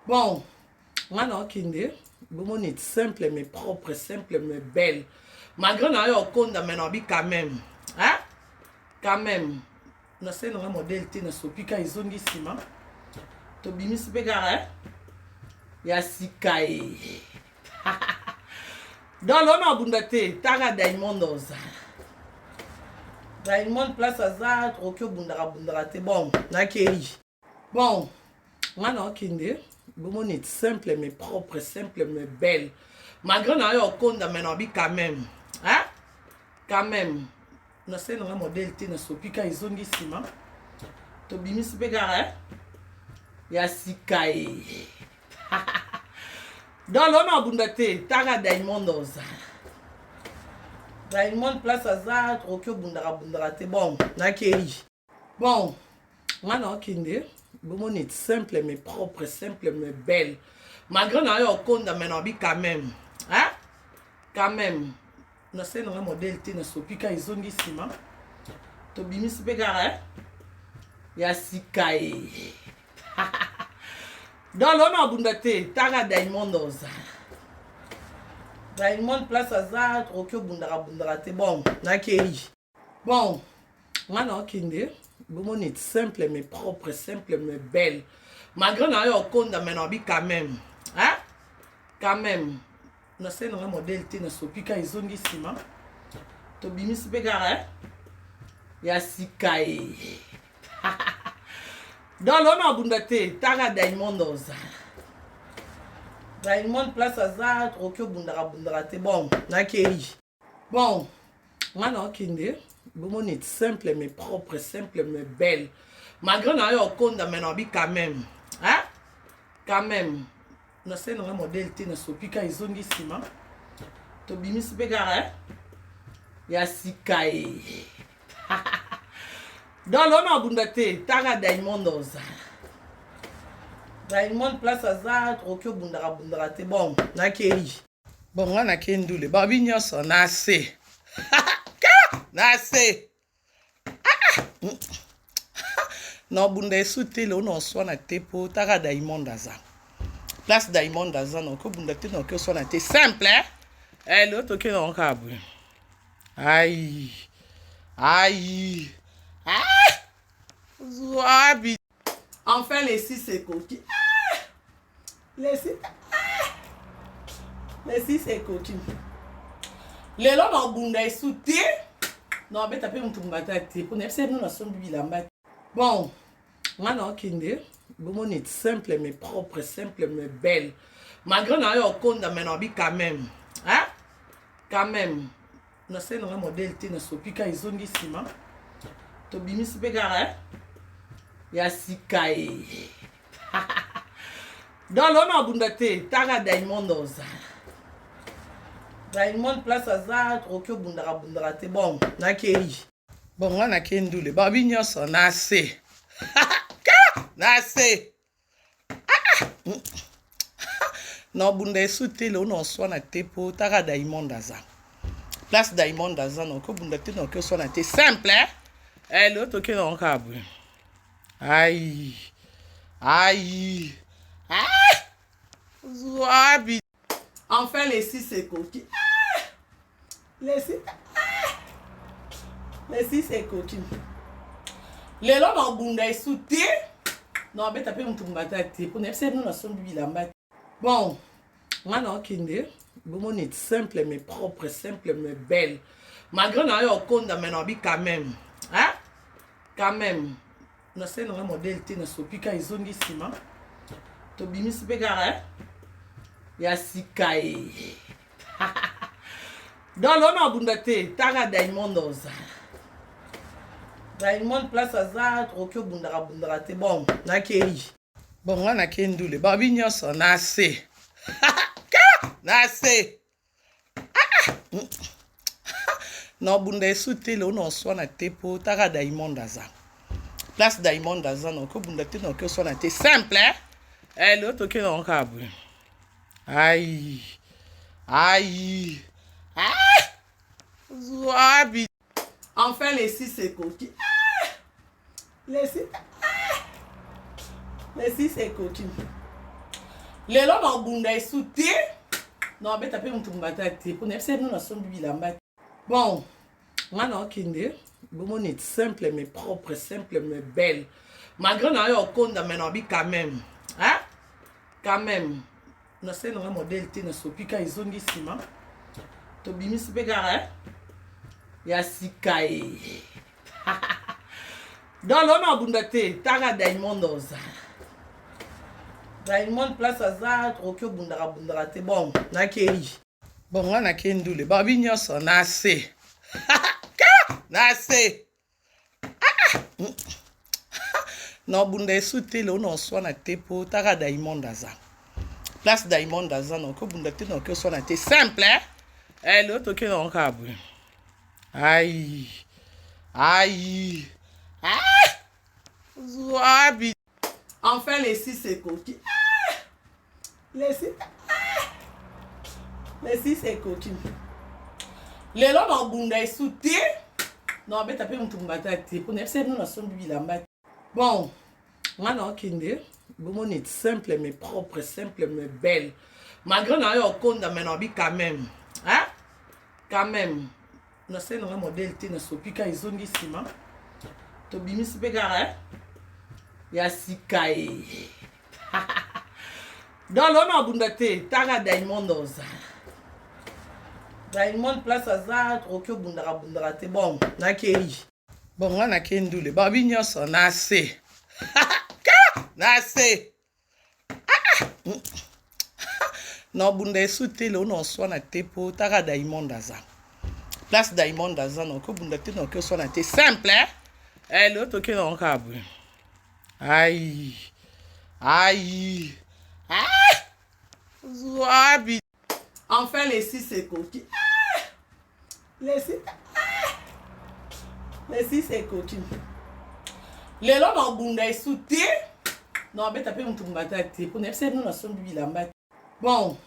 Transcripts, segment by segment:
Bon, moi, non, Kinde, bon, est simple, mais propre, simple, mais belle. Malgré que au compte dans mes quand même. Hein? Quand même. Na se na modèle te na sopika izongi sima. To bimisi pegara, hein? Ya sikae. Dans l'on a bundate, taga Diamond oza. Diamond place azar, okyo bundara te. Bon, na kei. Bon, moi, non, Kinde, bon, est simple, mais propre, simple, mais belle. Malgré que au compte dans mes quand même. Hein? Quand même. Na se na modèle te na sopika izongi sima. To bimisi pegara, hein? Ya sikae. Dans l'on a bundate, taga Diamond oza. Diamond place azar, okyo bundara te. Bon, na kei. Bon, moi, non, Kinde, bon, est simple, mais propre, simple, mais belle. Malgré que au compte dans mes quand même. Hein? Quand même. Na se na modèle te na sopika izongi sima. To bimisi pegara, hein? Ya sikae. Dans l'on a bundate, taga Diamond oza. Diamond place azar, okyo bundara te. Bon, na kei. Bon, moi, non, Kinde, bon, est simple, mais propre, simple, mais belle. Malgré que au compte dans mes quand même. Hein? Quand même. Na se na modèle te na sopika izongi sima. To bimisi pegara, hein? Ya sikae. Dans l'on a bundate, taga Diamond oza. Diamond place azar, okyo bundara te. Bon, na kei. Bon, moi, non, Kinde, bon, est simple, mais propre, simple, mais belle. Malgré que au compte dans mes quand même. Hein? Quand même. Na se na modèle te na sopika izongi sima. To bimisi pegara, hein? Ya sikae. Dans l'on a bundate, taga Diamond oza. Diamond place azar, okyo bundara te. Bon, na kei. Bon, nga na kendule. Babi nyonso na se. Na se. Na bunda esutele ono swana te po taga Diamond aza. Place Diamond aza no ko bunda te no ko swana te simple, hein? Eh l'autre qui non kabwe. Aïe. Aïe. Ah! Zouabi. Enfin les six c'est coquille. Ah! Les six. Ah! Les six c'est coquille. Les lots dans bunda esute. Non, mais t'as pas mon tumbata te pour ne pas nous na son bilamba. Bon, moi, non, Kinde, bon, est simple, mais propre, simple, mais belle. Malgré que au compte dans mes quand même. Hein? Quand même. Na se na modèle te na sopika izongi sima. To bimisi pegara, hein? Ya sikae. Dans l'on a bundate, taga Diamond oza. Diamond place azar, okyo bundara te. Bon, na kei. Bon, nga na kendule. Babi nyonso na se. Na se. Na bunda esutele ono swana te po taga Diamond aza. Place Diamond aza no ko bunda te no ko swana te simple, hein? Eh l'autre qui non kabwe. Aïe. Aïe. Ah! Zouabi. Enfin les six c'est coquille. Ah! Les six. Ah! Les six c'est coquille. Les lots dans bunda esute. Non, mais t'as pas mon tumbata te pour ne pas nous na son bilamba. Bon, moi, non, Kinde, bon, est simple, mais propre, simple, mais belle. Malgré que au compte dans mes quand même. Hein? Quand même. Na se na modèle te na sopika izongi sima. To bimisi pegara, hein? Ya sikae. Dans l'on a bundate, taga Diamond oza. Diamond place azar, okyo bundara te. Bon, na kei. Bon, nga na kendule. Babi nyonso na se. Na se. Na bunda esutele ono swana te po taga Diamond aza. Place Diamond aza no ko bunda te no ko swana te simple, hein? Eh l'autre qui non kabwe. Aïe. Aïe. Ah! Zouabi. Enfin les six c'est coquille. Ah! Les six. Ah! Les six c'est coquille. lelo na bunda esute na beta pe mutu mbata te pour nefse nous na sombi bilamba. Bon, moi na okende bon est simple mais propre, simple mais belle. Malgré na yo konda mais na bi quand même. Hein? Quand même. Na se na modèle te na sopika izongi sima. To bimisi pe gara. Ya sikae. Dans l'on a bundate, taga Diamond oza. Diamond place aza, troke bundara te bon, na keri. Bon, on a kendule, babi nyoso na se. Na se. Na bunda esute le on so na tepo, taga Diamond aza. Place Diamond aza, no ko bundate no ko so na te simple, hein? Eh, l'autre qui non kabou. Aïe. Aïe. Zouabi. Enfin, les 6 est coquille. Les 6 est coquille. Les lots dans bunda est souté. Non, mais t'as pas mon mbata te. Pour ne pas nous na sombi bilamba. Bon, moi na okende. Bon est simple mais propre, simple mais belle. Malgré na yo konda mais na bi quand même. Hein? Quand même. Na se na modèle te na sopika izongi sima. To bimisi pe gara. Ya sikae. Dans l'on a bundate, taga Diamond oza. Diamond place aza, troke bundara te bon, na keri. Bon, on a kendule, babi nyoso na se. Na se. Na bunda esute le on so na tepo, taga Diamond aza. Place Diamond aza, no ko bundate no ko so na te simple, hein? Eh, l'autre qui non kabou. Aïe. Aïe. Zouabi. Enfin, les 6 est coquille. Les 6 est coquille. Les lots dans bunda est souté. Non, mais t'as pas mon mbata te. Pour ne pas nous na sombi bilamba. Bon,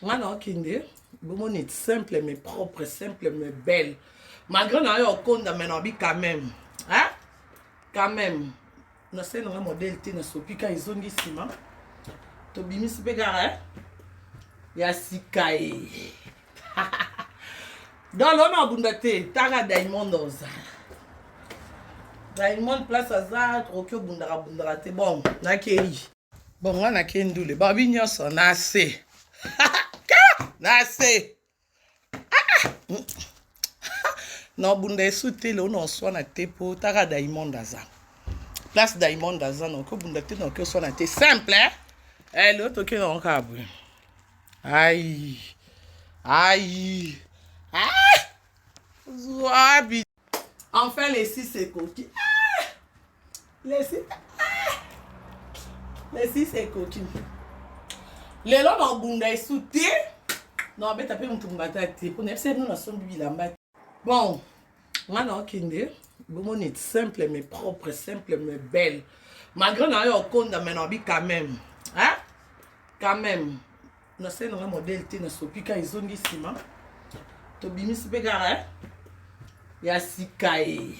moi na okende. Bon est simple mais propre, simple mais belle. Malgré na yo konda mais na bi quand même. Hein? Quand même. Na se na modèle te na sopika izongi sima. To bimisi pe gara. Ya sikae. Dans l'on a bundate, taga Diamond oza. Diamond place aza, troke bundara te bon, na keri. Bon, on a kendule, babi nyoso na se. Na se. Na bunda esute le on so na tepo, taga Diamond aza. Place Diamond aza, no ko bundate no ko so na te simple, hein? Eh, l'autre qui non kabou. Aïe. Aïe. Zouabi. Enfin, les 6 est coquille. Les 6 est coquille. Les lots dans bunda est souté. Non, mais t'as pas mon mbata te. Pour ne pas nous na sombi bilamba. Bon, moi na okende. Bon est simple mais propre, simple mais belle. Malgré na yo konda mais na bi quand même. Hein? Quand même. Na se na modèle te na sopika izongi sima. To bimisi pe gara. Ya sikae.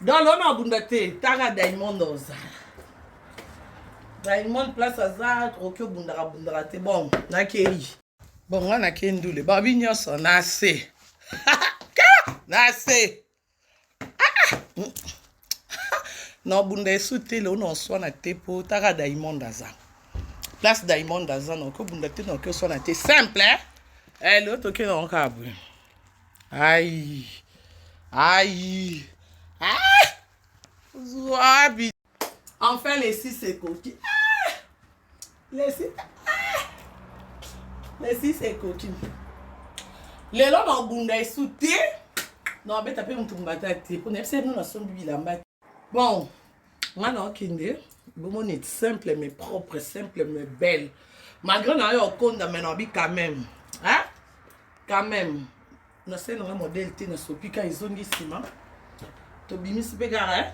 Dans l'on a bundate, taga Diamond oza. Diamond place aza, troke bundara te bon, na keri. Bon, on a kendule, babi nyoso na se. Na se. Na bunda esute le on so na tepo, taga Diamond aza. Place Diamond aza, no ko bundate no ko so na te simple, hein? Eh, l'autre qui non kabou. Aïe. Aïe. Zouabi. Enfin, les 6 est coquille. Les 6 est coquille. Les lots dans bunda est souté. Non, mais t'as pas mon mbata te. Pour ne pas nous na sombi bilamba. Bon, moi na okende. Bon est simple mais propre, simple mais belle. Malgré na yo konda mais na bi quand même. Hein? Quand même. Na se na modèle te na sopika izongi sima. To bimisi pe gara.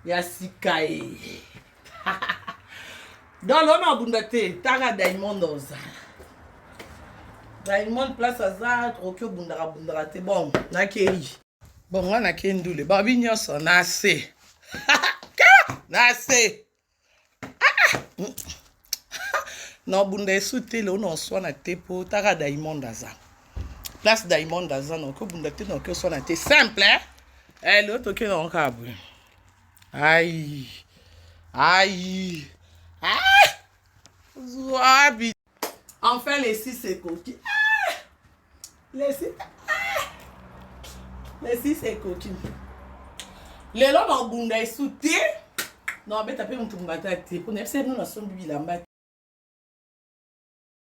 Ya sikae. Dans l'on a bundate, taga Diamond oza. Diamond place aza, troke bundara te bon, na keri. Bon, on a kendule, babi nyoso na se. Na se. na bunda esu te le ono swana te po taka Diamond aza place Diamond aza no ko bunda te no ko swana te simple le to ke no kabwe aïe aïe Zouabi. Enfin les 6 c'est coquille. Les 6 c'est coquille. Les lots dans bunda esu te. Non, mais t'as pas mon tombata te. Pour n'être pas nous sommes bilamba